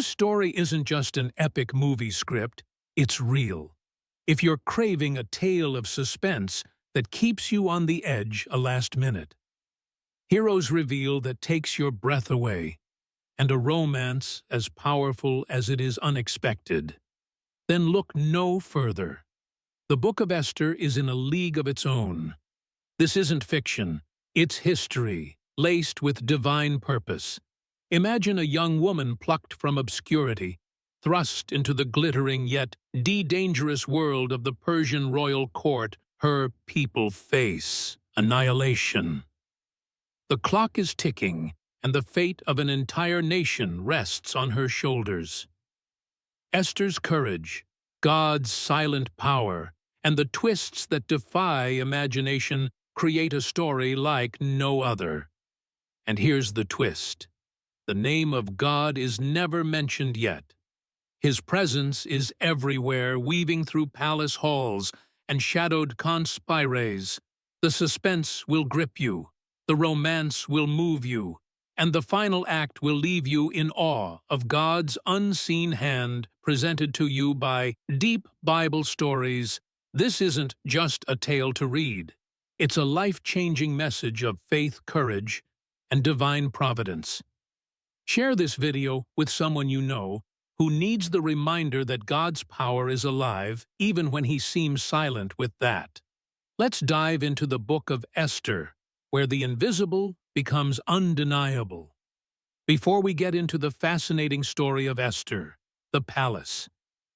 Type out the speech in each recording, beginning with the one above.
This story isn't just an epic movie script, it's real. If you're craving a tale of suspense that keeps you on the edge a last minute, heroes reveal that takes your breath away, and a romance as powerful as it is unexpected, then look no further. The Book of Esther is in a league of its own. This isn't fiction, it's history, laced with divine purpose. Imagine a young woman plucked from obscurity, thrust into the glittering yet dangerous world of the Persian royal court. Her people face annihilation. The clock is ticking, and the fate of an entire nation rests on her shoulders. Esther's courage, God's silent power, and the twists that defy imagination create a story like no other. And here's the twist. The name of God is never mentioned yet. His presence is everywhere, weaving through palace halls and shadowed conspires. The suspense will grip you, the romance will move you, and the final act will leave you in awe of God's unseen hand presented to you by deep Bible stories. This isn't just a tale to read. It's a life-changing message of faith, courage, and divine providence. Share this video with someone you know who needs the reminder that God's power is alive even when he seems silent with that. Let's dive into the Book of Esther, where the invisible becomes undeniable. Before we get into the fascinating story of Esther, the palace,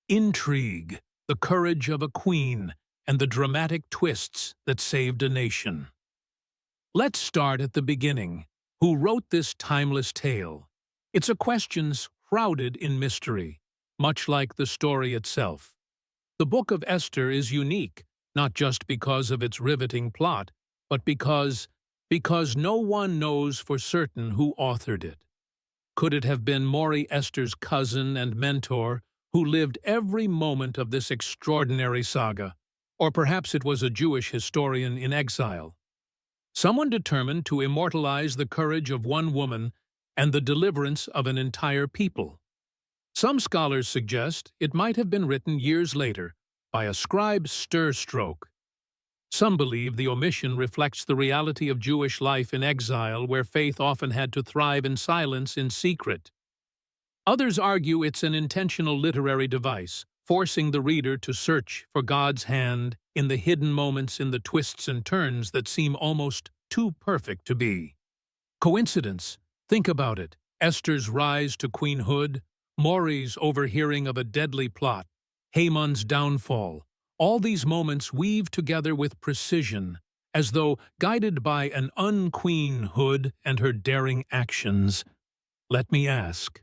intrigue, the courage of a queen, and the dramatic twists that saved a nation. Let's start at the beginning. Who wrote this timeless tale? It's a question shrouded in mystery, much like the story itself. The Book of Esther is unique, not just because of its riveting plot, but because no one knows for certain who authored it. Could it have been Mori, Esther's cousin and mentor, who lived every moment of this extraordinary saga? Or perhaps it was a Jewish historian in exile, someone determined to immortalize the courage of one woman and the deliverance of an entire people. Some scholars suggest it might have been written years later by a scribe stir-stroke. Some believe the omission reflects the reality of Jewish life in exile, where faith often had to thrive in silence in secret. Others argue it's an intentional literary device, forcing the reader to search for God's hand in the hidden moments, in the twists and turns that seem almost too perfect to be. Coincidence? Think about it. Esther's rise to queenhood, Mori's overhearing of a deadly plot, Haman's downfall. All these moments weave together with precision, as though guided by an unqueenhood and her daring actions. Let me ask,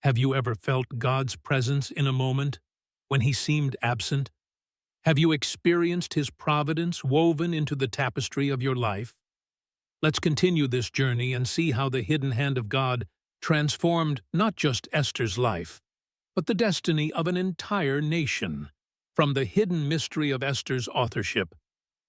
have you ever felt God's presence in a moment when he seemed absent? Have you experienced his providence woven into the tapestry of your life? Let's continue this journey and see how the hidden hand of God transformed not just Esther's life, but the destiny of an entire nation. From the hidden mystery of Esther's authorship,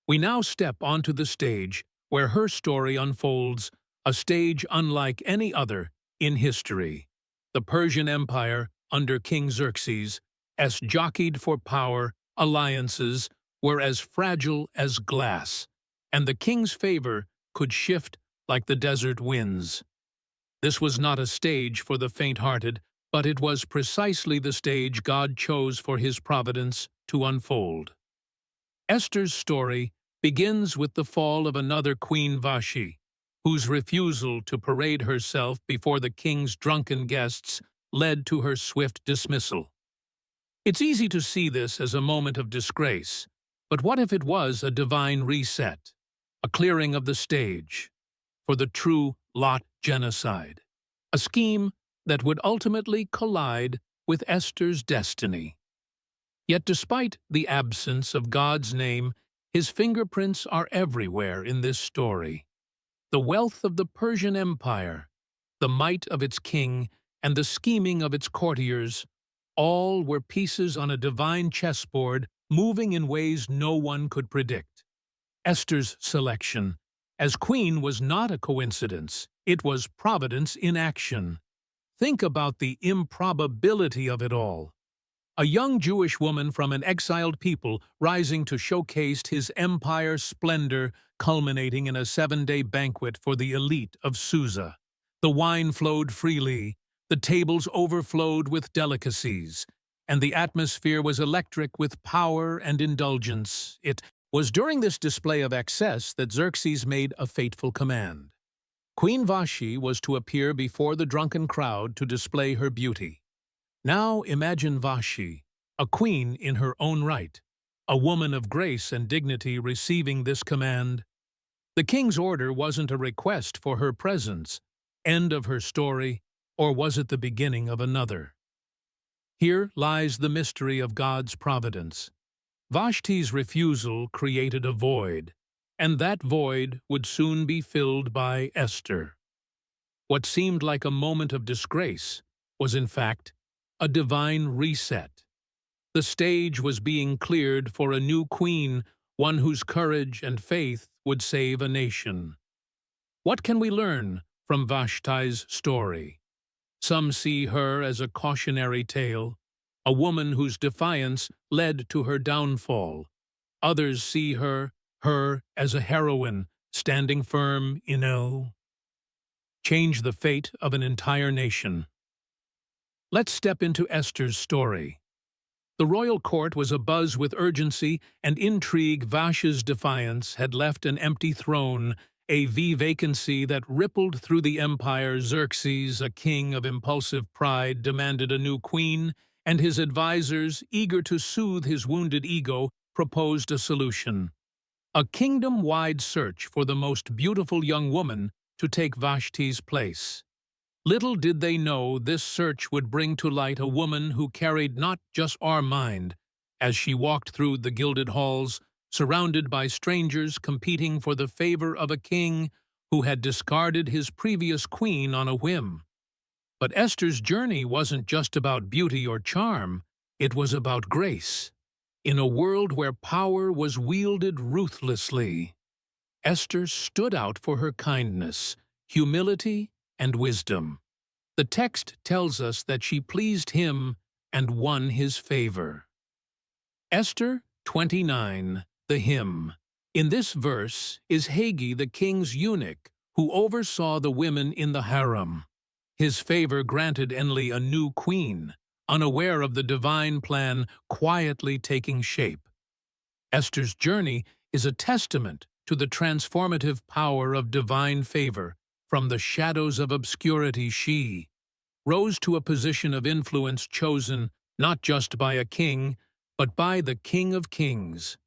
we now step onto the stage where her story unfolds, a stage unlike any other in history. The Persian Empire, under King Xerxes, as jockeyed for power, alliances were as fragile as glass, and the king's favor could shift like the desert winds. This was not a stage for the faint-hearted, but it was precisely the stage God chose for his providence to unfold. Esther's story begins with the fall of another Queen Vashti, whose refusal to parade herself before the king's drunken guests led to her swift dismissal. It's easy to see this as a moment of disgrace, but what if it was a divine reset, a clearing of the stage for the true Lot genocide, a scheme that would ultimately collide with Esther's destiny? Yet despite the absence of God's name, his fingerprints are everywhere in this story. The wealth of the Persian Empire, the might of its king, and the scheming of its courtiers, all were pieces on a divine chessboard moving in ways no one could predict. Esther's selection as queen was not a coincidence, it was providence in action. think about the improbability of it all. A young Jewish woman from an exiled people rising to showcase his empire's splendor, culminating in a 7-day banquet for the elite of Susa. The wine flowed freely, the tables overflowed with delicacies, and the atmosphere was electric with power and indulgence. It was during this display of excess that Xerxes made a fateful command. Queen Vashti was to appear before the drunken crowd to display her beauty. Now imagine Vashti, a queen in her own right, a woman of grace and dignity receiving this command. The king's order wasn't a request for her presence, end of her story, or was it the beginning of another? Here lies the mystery of God's providence. Vashti's refusal created a void, and that void would soon be filled by Esther. What seemed like a moment of disgrace was in fact a divine reset. The stage was being cleared for a new queen, one whose courage and faith would save a nation. What can we learn from Vashti's story? Some see her as a cautionary tale, a woman whose defiance led to her downfall. Others see her as a heroine, standing firm in change the fate of an entire nation. Let's step into Esther's story. The royal court was abuzz with urgency and intrigue. Vashti's defiance had left an empty throne, a vacancy that rippled through the empire. Xerxes, a king of impulsive pride, demanded a new queen, and his advisors, eager to soothe his wounded ego, proposed a solution: a kingdom-wide search for the most beautiful young woman to take Vashti's place. Little did they know this search would bring to light a woman who carried not just our mind as she walked through the gilded halls, surrounded by strangers competing for the favor of a king who had discarded his previous queen on a whim. But Esther's journey wasn't just about beauty or charm, it was about grace. In a world where power was wielded ruthlessly, Esther stood out for her kindness, humility, and wisdom. The text tells us that she pleased him and won his favor. Esther 29, the hymn. In this verse is Haggai, the king's eunuch, who oversaw the women in the harem. His favor granted Enli a new queen, unaware of the divine plan quietly taking shape. Esther's journey is a testament to the transformative power of divine favor. From the shadows of obscurity, she rose to a position of influence chosen not just by a king, but by the King of Kings.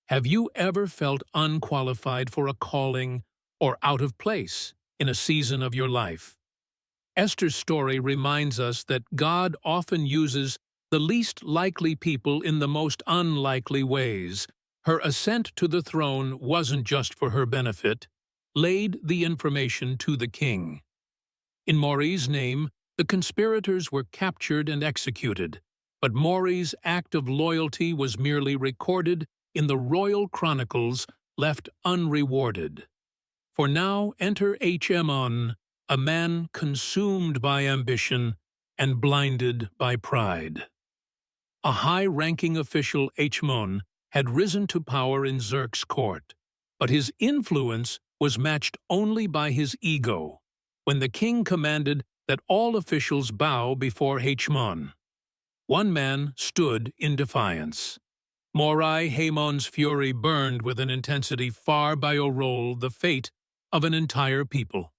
Have you ever felt unqualified for a calling or out of place in a season of your life? Esther's story reminds us that God often uses the least likely people in the most unlikely ways. Her ascent to the throne wasn't just for her benefit, laid the information to the king. In Mori's name, the conspirators were captured and executed, but Mori's act of loyalty was merely recorded in the royal chronicles, left unrewarded. For now enter Hmon, a man consumed by ambition and blinded by pride. A high-ranking official, Hmon, had risen to power in Xerxes' court, but his influence was matched only by his ego. When the king commanded that all officials bow before Hmon, one man stood in defiance. Mori Hamon's fury burned with an intensity far beyond the fate of an entire people.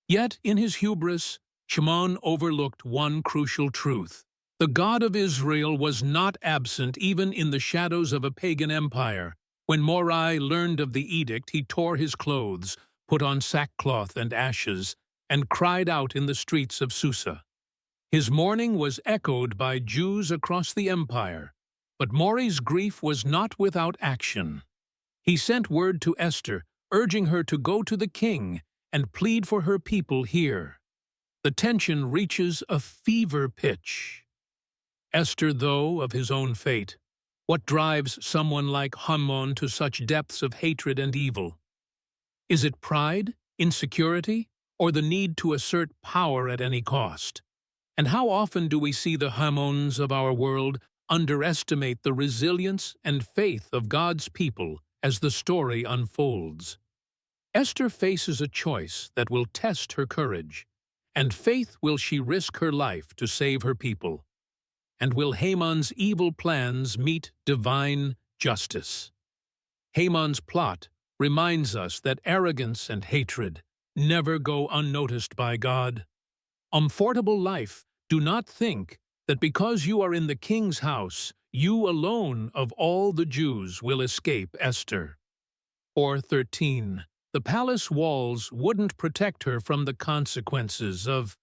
Yet in his hubris, Hmon overlooked one crucial truth. The God of Israel was not absent even in the shadows of a pagan empire. When Mori learned of the edict, he tore his clothes, put on sackcloth and ashes, and cried out in the streets of Susa. His mourning was echoed by Jews across the empire, but Mori's grief was not without action. He sent word to Esther, urging her to go to the king and plead for her people here. The tension reaches a fever pitch. Esther, though, of his own fate. What drives someone like Haman to such depths of hatred and evil? Is it pride, insecurity, or the need to assert power at any cost. And how often do we see the Hamons of our world underestimate the resilience and faith of God's people as the story unfolds? Esther faces a choice that will test her courage, and faith will she risk her life to save her people. And will Haman's evil plans meet divine justice? Haman's plot reminds us that arrogance and hatred never go unnoticed by God. Comfortable life, do not think that because you are in the king's house, you alone of all the Jews will escape Esther. Or 13. The palace walls wouldn't protect her from the consequences of